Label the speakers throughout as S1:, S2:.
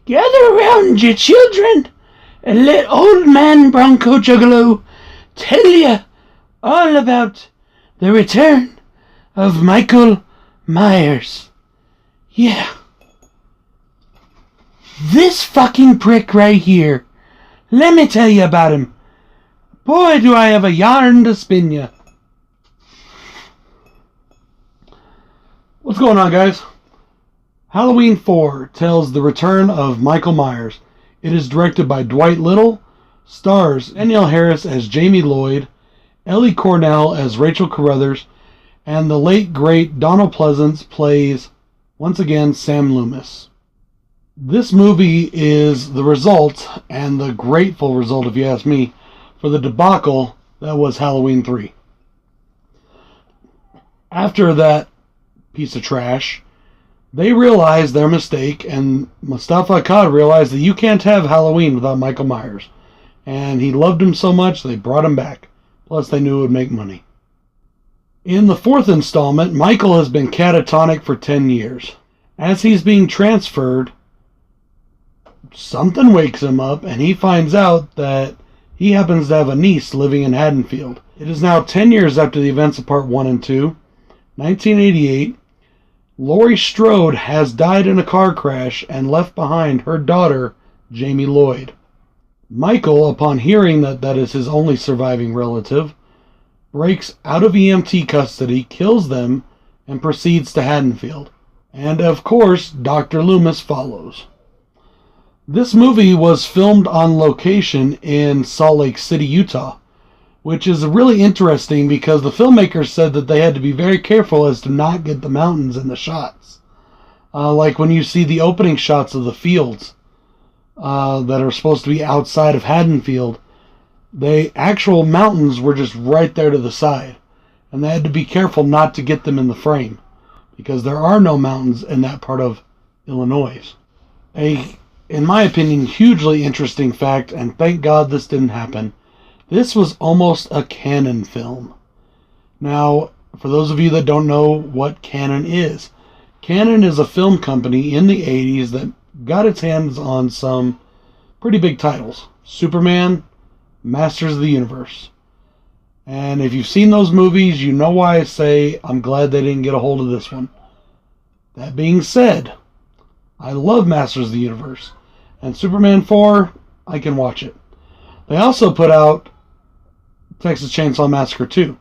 S1: Gather around, you children, and let old man BroncoJuggalo tell you all about the return of Michael Myers. Yeah. This fucking prick right here. Let me tell you about him. Boy, do I have a yarn to spin you. What's going on, guys? Halloween 4 tells the return of Michael Myers. It is directed by Dwight Little, stars Danielle Harris as Jamie Lloyd, Ellie Cornell as Rachel Carruthers, and the late great Donald Pleasance plays, once again, Sam Loomis. This movie is the result, and the grateful result if you ask me, for the debacle that was Halloween 3. After that piece of trash, they realized their mistake, and Mustafa Akkad realized that you can't have Halloween without Michael Myers. And he loved him so much, they brought him back. Plus, they knew it would make money. In the fourth installment, Michael has been catatonic for 10 years. As he's being transferred, something wakes him up, and he finds out that he happens to have a niece living in Haddonfield. It is now 10 years after the events of Part 1 and 2, 1988. Laurie Strode has died in a car crash and left behind her daughter, Jamie Lloyd. Michael, upon hearing that that is his only surviving relative, breaks out of EMT custody, kills them, and proceeds to Haddonfield. And of course, Dr. Loomis follows. This movie was filmed on location in Salt Lake City, Utah, which is really interesting because the filmmakers said that they had to be very careful as to not get the mountains in the shots. Like when you see the opening shots of the fields that are supposed to be outside of Haddonfield, the actual mountains were just right there to the side. And they had to be careful not to get them in the frame because there are no mountains in that part of Illinois. In my opinion, hugely interesting fact, and thank God this didn't happen. This was almost a Cannon film. Now, for those of you that don't know what Cannon is a film company in the 80s that got its hands on some pretty big titles. Superman, Masters of the Universe. And if you've seen those movies, you know why I say I'm glad they didn't get a hold of this one. That being said, I love Masters of the Universe. And Superman 4, I can watch it. They also put out Texas Chainsaw Massacre 2,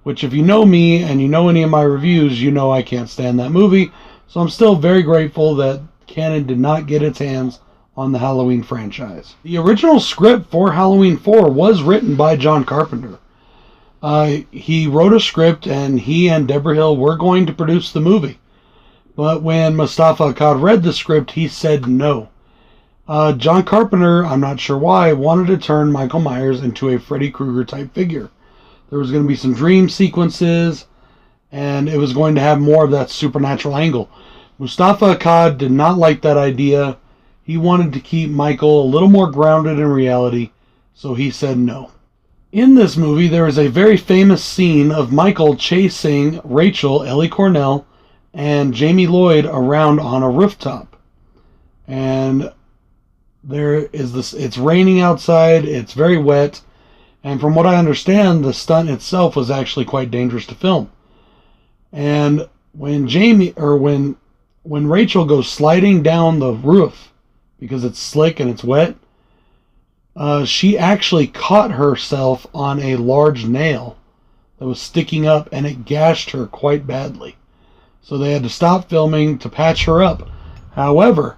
S1: which if you know me and you know any of my reviews, you know I can't stand that movie. So I'm still very grateful that Cannon did not get its hands on the Halloween franchise. The original script for Halloween 4 was written by John Carpenter. He wrote a script and he and Deborah Hill were going to produce the movie. But when Mustafa Akkad read the script, he said no. John Carpenter, I'm not sure why, wanted to turn Michael Myers into a Freddy Krueger type figure. There was going to be some dream sequences, and it was going to have more of that supernatural angle. Mustafa Akkad did not like that idea. He wanted to keep Michael a little more grounded in reality, so he said no. In this movie, there is a very famous scene of Michael chasing Rachel, Ellie Cornell, and Jamie Lloyd around on a rooftop. And there is this, it's raining outside, it's very wet, and from what I understand, the stunt itself was actually quite dangerous to film. And when when Rachel goes sliding down the roof, because it's slick and it's wet, she actually caught herself on a large nail that was sticking up, and it gashed her quite badly. So they had to stop filming to patch her up. However,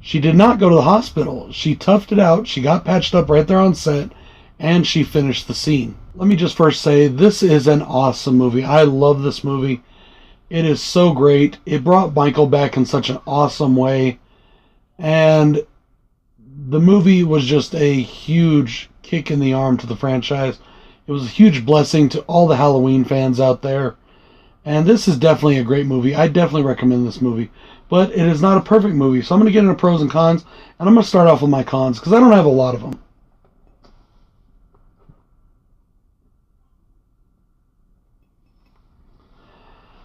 S1: she did not go to the hospital. She toughed it out. She got patched up right there on set, and she finished the scene. Let me just first say, this is an awesome movie. I love this movie. It is so great. It brought Michael back in such an awesome way. And the movie was just a huge kick in the arm to the franchise. It was a huge blessing to all the Halloween fans out there. And this is definitely a great movie. I definitely recommend this movie. But it is not a perfect movie. So I'm going to get into pros and cons. And I'm going to start off with my cons, because I don't have a lot of them.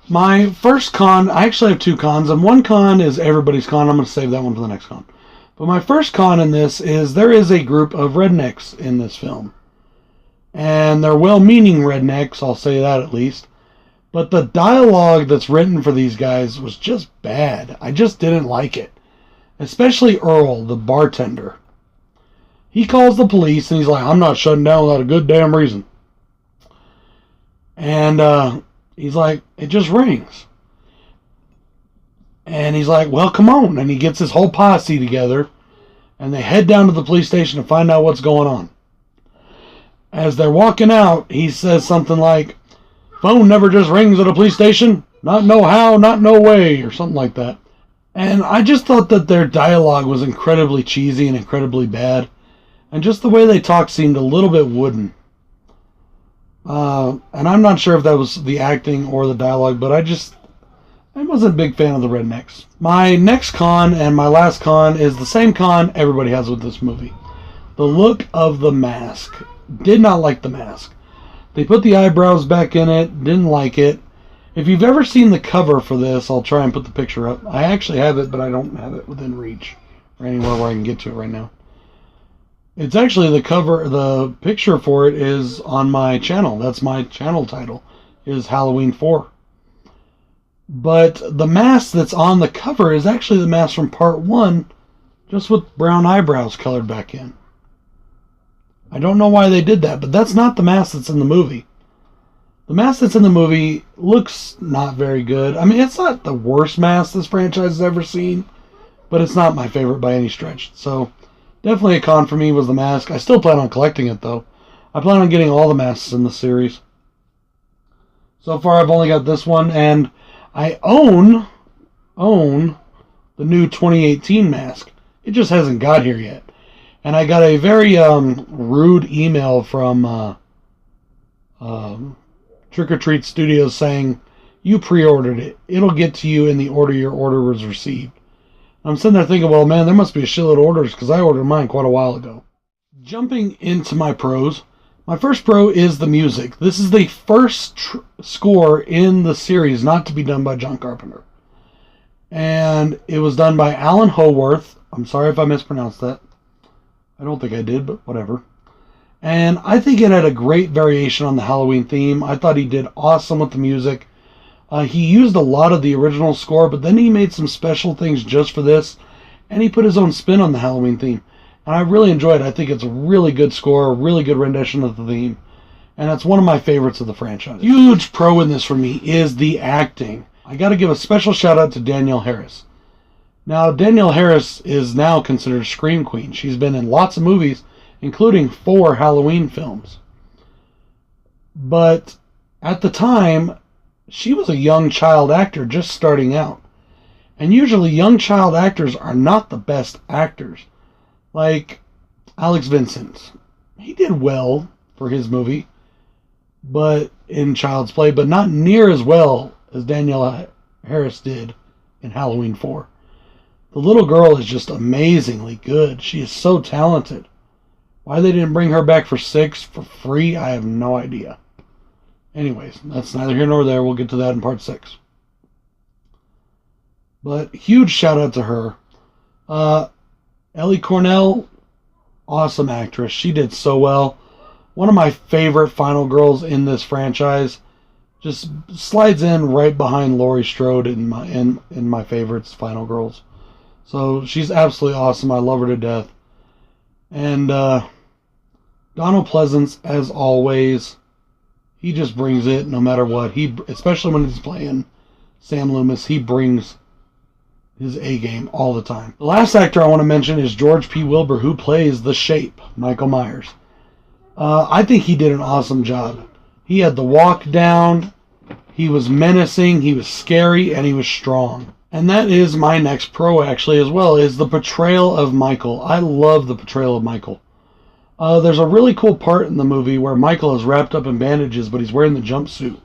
S1: My first con, I actually have two cons. And one con is everybody's con. I'm going to save that one for the next con. But my first con in this is there is a group of rednecks in this film. And they're well-meaning rednecks, I'll say that at least. But the dialogue that's written for these guys was just bad. I just didn't like it. Especially Earl, the bartender. He calls the police and he's like, I'm not shutting down without a good damn reason. And he's like, it just rings. And he's like, well, come on. And he gets his whole posse together. And they head down to the police station to find out what's going on. As they're walking out, he says something like, phone never just rings at a police station. Not no how, not no way, or something like that. And I just thought that their dialogue was incredibly cheesy and incredibly bad. And just the way they talked seemed a little bit wooden. And I'm not sure if that was the acting or the dialogue, but I wasn't a big fan of the rednecks. My next con and my last con is the same con everybody has with this movie. The look of the mask. Did not like the mask. They put the eyebrows back in it. Didn't like it. If you've ever seen the cover for this, I'll try and put the picture up. I actually have it, but I don't have it within reach or anywhere where I can get to it right now. It's actually the cover, the picture for it is on my channel. That's my channel title, is Halloween 4. But the mask that's on the cover is actually the mask from part 1, just with brown eyebrows colored back in. I don't know why they did that, but that's not the mask that's in the movie. The mask that's in the movie looks not very good. I mean, it's not the worst mask this franchise has ever seen, but it's not my favorite by any stretch. So, definitely a con for me was the mask. I still plan on collecting it, though. I plan on getting all the masks in the series. So far, I've only got this one, and I own the new 2018 mask. It just hasn't got here yet. And I got a very rude email from Trick or Treat Studios saying, you pre-ordered it. It'll get to you in the order your order was received. I'm sitting there thinking, well, man, there must be a shitload of orders because I ordered mine quite a while ago. Jumping into my pros, my first pro is the music. This is the first score in the series not to be done by John Carpenter. And it was done by Alan Howarth. I'm sorry if I mispronounced that. I don't think I did, but whatever. And I think it had a great variation on the Halloween theme. I thought he did awesome with the music. He used a lot of the original score, but then he made some special things just for this. And he put his own spin on the Halloween theme. And I really enjoyed it. I think it's a really good score, a really good rendition of the theme. And it's one of my favorites of the franchise. Huge pro in this for me is the acting. I got to give a special shout out to Danielle Harris. Now, Danielle Harris is now considered a Scream Queen. She's been in lots of movies, including 4 Halloween films. But at the time, she was a young child actor just starting out. And usually young child actors are not the best actors. Like Alex Vincent. He did well for his movie, but in Child's Play, but not near as well as Danielle Harris did in Halloween 4. The little girl is just amazingly good. She is so talented. Why they didn't bring her back for 6 for free, I have no idea. Anyways, that's neither here nor there. We'll get to that in part 6. But huge shout out to her. Ellie Cornell, awesome actress. She did so well. One of my favorite final girls in this franchise. Just slides in right behind Laurie Strode in my favorites, final girls. So she's absolutely awesome. I love her to death. And Donald Pleasance, as always, he just brings it no matter what. Especially when he's playing Sam Loomis, he brings his A game all the time. The last actor I want to mention is George P. Wilbur, who plays the Shape, Michael Myers. I think he did an awesome job. He had the walk down. He was menacing. He was scary, and he was strong. And that is my next pro, actually, as well, is the portrayal of Michael. I love the portrayal of Michael. There's a really cool part in the movie where Michael is wrapped up in bandages, but he's wearing the jumpsuit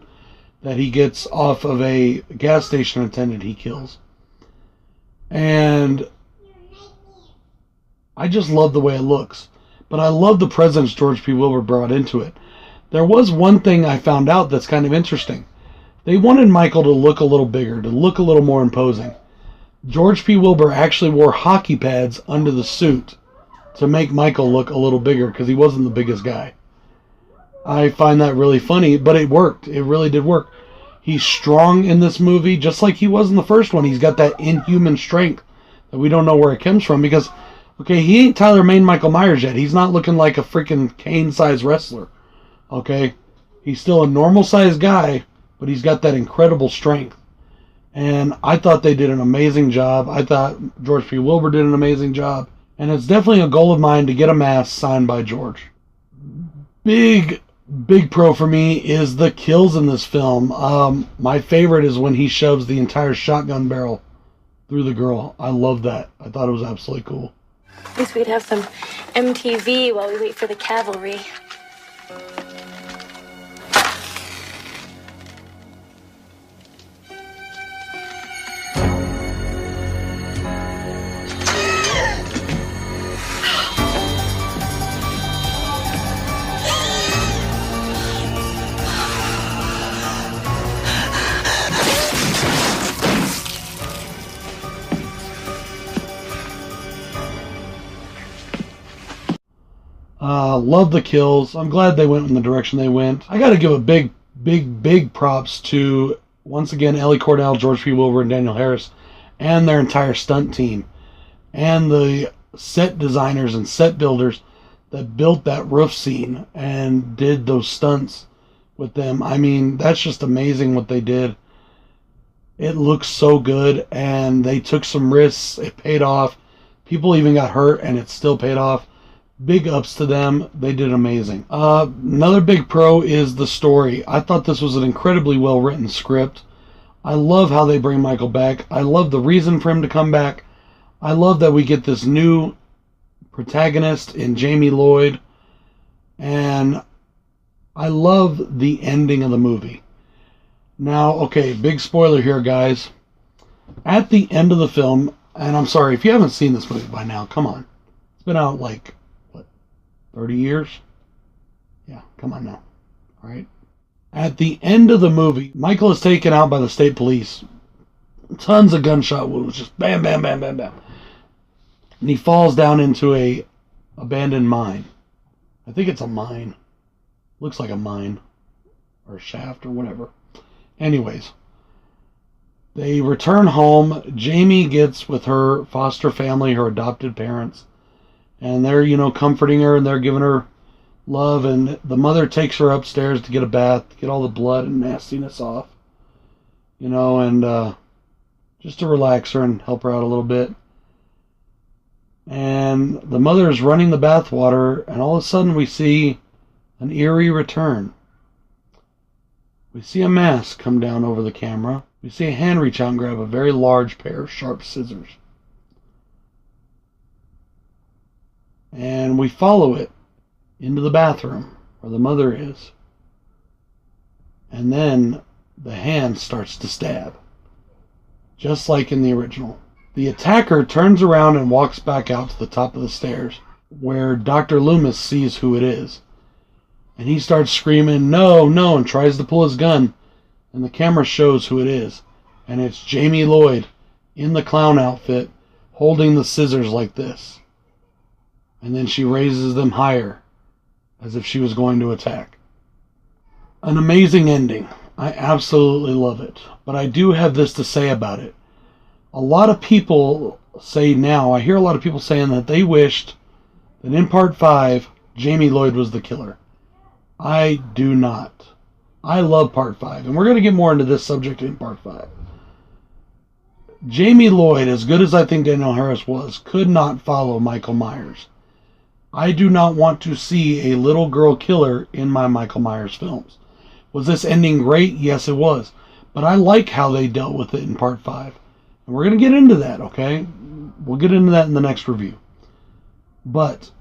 S1: that he gets off of a gas station attendant he kills. And I just love the way it looks. But I love the presence George P. Wilbur brought into it. There was one thing I found out that's kind of interesting. They wanted Michael to look a little bigger, to look a little more imposing. George P. Wilbur actually wore hockey pads under the suit to make Michael look a little bigger because he wasn't the biggest guy. I find that really funny, but it worked. It really did work. He's strong in this movie, just like he was in the first one. He's got that inhuman strength that we don't know where it comes from because, okay, he ain't Tyler Mane Michael Myers yet. He's not looking like a freaking Kane-sized wrestler, okay? He's still a normal-sized guy, but he's got that incredible strength. And I thought they did an amazing job. I thought George P. Wilbur did an amazing job. And it's definitely a goal of mine to get a mask signed by George. Big pro for me is the kills in this film. My favorite is when he shoves the entire shotgun barrel through the girl. I love that. I thought it was absolutely cool.
S2: At least we'd have some MTV while we wait for the cavalry.
S1: Love the kills. I'm glad they went in the direction they went. I got to give a big props to, once again, Ellie Cordell, George P. Wilbur, and Daniel Harris, and their entire stunt team, and the set designers and set builders that built that roof scene and did those stunts with them. I mean, that's just amazing what they did. It looks so good, and they took some risks. It paid off. People even got hurt, and it still paid off. Big ups to them. They did amazing. Another big pro is the story. I thought this was an incredibly well-written script. I love how they bring Michael back. I love the reason for him to come back. I love that we get this new protagonist in Jamie Lloyd. And I love the ending of the movie. Now, okay, big spoiler here, guys. At the end of the film, and I'm sorry, if you haven't seen this movie by now, come on. It's been out like 30 years? Yeah, come on now. All right. At the end of the movie, Michael is taken out by the state police. Tons of gunshot wounds, just bam, bam, bam, bam, bam. And he falls down into a abandoned mine. I think it's a mine. Looks like a mine. Or a shaft or whatever. Anyways. They return home. Jamie gets with her foster family, her adopted parents. And they're, comforting her and they're giving her love. And the mother takes her upstairs to get a bath, to get all the blood and nastiness off. And just to relax her and help her out a little bit. And the mother is running the bath water, and all of a sudden we see an eerie return. We see a mask come down over the camera. We see a hand reach out and grab a very large pair of sharp scissors. And we follow it into the bathroom where the mother is. And then the hand starts to stab. Just like in the original. The attacker turns around and walks back out to the top of the stairs where Dr. Loomis sees who it is. And he starts screaming, "No, no," and tries to pull his gun. And the camera shows who it is. And it's Jamie Lloyd in the clown outfit holding the scissors like this. And then she raises them higher, as if she was going to attack. An amazing ending. I absolutely love it. But I do have this to say about it. A lot of people say now, I hear a lot of people saying that they wished that in Part 5, Jamie Lloyd was the killer. I do not. I love Part 5, and we're going to get more into this subject in Part 5. Jamie Lloyd, as good as I think Daniel Harris was, could not follow Michael Myers. I do not want to see a little girl killer in my Michael Myers films. Was this ending great? Yes, it was. But I like how they dealt with it in Part 5. And we're going to get into that, okay? We'll get into that in the next review. But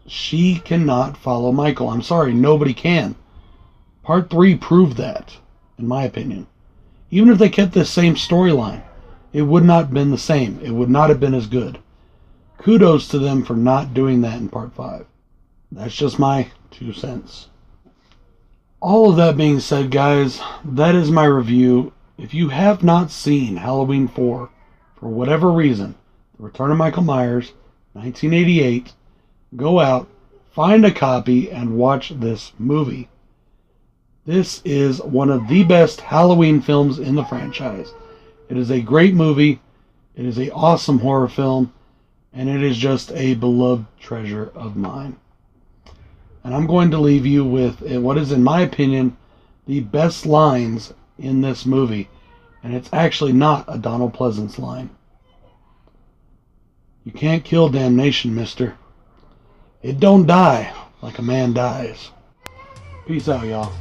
S1: she cannot follow Michael. I'm sorry, nobody can. Part 3 proved that, in my opinion. Even if they kept this same storyline, it would not have been the same. It would not have been as good. Kudos to them for not doing that in Part 5. That's just my 2 cents. All of that being said, guys, that is my review. If you have not seen Halloween 4 for whatever reason, The Return of Michael Myers, 1988, go out, find a copy, and watch this movie. This is one of the best Halloween films in the franchise. It is a great movie. It is an awesome horror film. And it is just a beloved treasure of mine. And I'm going to leave you with what is, in my opinion, the best lines in this movie. And it's actually not a Donald Pleasance line. You can't kill damnation, mister. It don't die like a man dies. Peace out, y'all.